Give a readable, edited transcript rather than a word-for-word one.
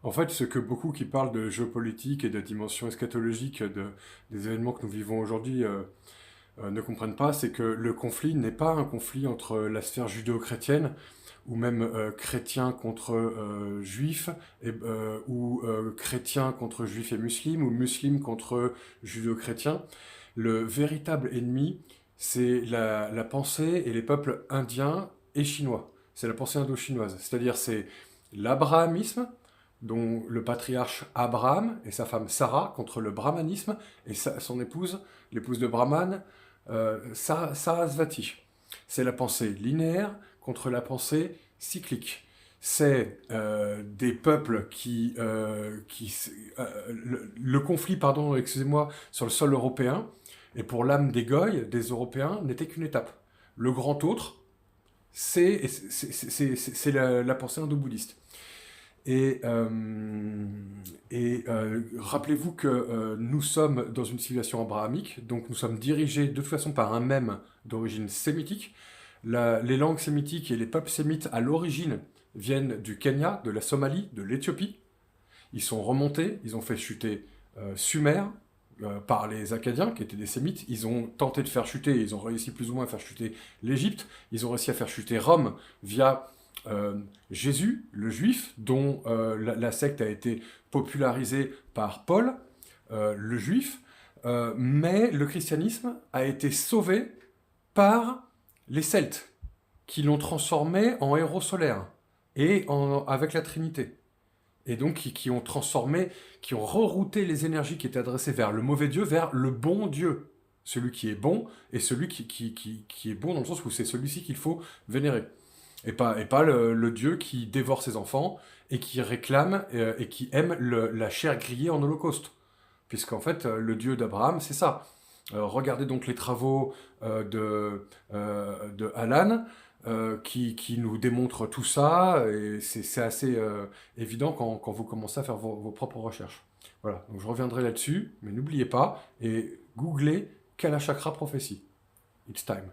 En fait, ce que beaucoup qui parlent de géopolitique et de dimension eschatologique des événements que nous vivons aujourd'hui ne comprennent pas, c'est que le conflit n'est pas un conflit entre la sphère judéo-chrétienne ou même chrétiens contre juifs, ou chrétiens contre juifs et musulmans, ou musulmans contre judéo-chrétiens. Le véritable ennemi, c'est la pensée et les peuples indiens et chinois. C'est la pensée indo-chinoise. C'est-à-dire c'est l'abrahamisme, dont le patriarche Abraham et sa femme Sarah contre le brahmanisme et son épouse, l'épouse de Brahman, Sarasvati. C'est la pensée linéaire contre la pensée cyclique. C'est des peuples le conflit, pardon, excusez-moi, sur le sol européen, et pour l'âme des Goïs, des Européens, n'était qu'une étape. Le grand autre, c'est la pensée indo-bouddhiste. Et, rappelez-vous que nous sommes dans une civilisation abrahamique, donc nous sommes dirigés de toute façon par un mème d'origine sémitique. Les langues sémitiques et les peuples sémites à l'origine viennent du Kenya, de la Somalie, de l'Éthiopie. Ils sont remontés, ils ont fait chuter Sumer par les Acadiens, qui étaient des sémites. Ils ont tenté de faire chuter, ils ont réussi plus ou moins à faire chuter l'Égypte. Ils ont réussi à faire chuter Rome via Jésus, le juif, dont la secte a été popularisée par Paul, le juif, mais le christianisme a été sauvé par les Celtes, qui l'ont transformé en héros solaire, avec la Trinité. Et donc qui ont transformé, qui ont rerouté les énergies qui étaient adressées vers le mauvais Dieu, vers le bon Dieu. Celui qui est bon, et celui qui est bon dans le sens où c'est celui-ci qu'il faut vénérer. Et pas le Dieu qui dévore ses enfants et qui réclame et qui aime la chair grillée en holocauste. Puisqu'en fait, le Dieu d'Abraham, c'est ça. Regardez donc les travaux de Alan, qui nous démontrent tout ça, et c'est assez évident quand vous commencez à faire vos propres recherches. Voilà, donc je reviendrai là-dessus, mais n'oubliez pas, et googlez Kalachakra prophétie. It's time.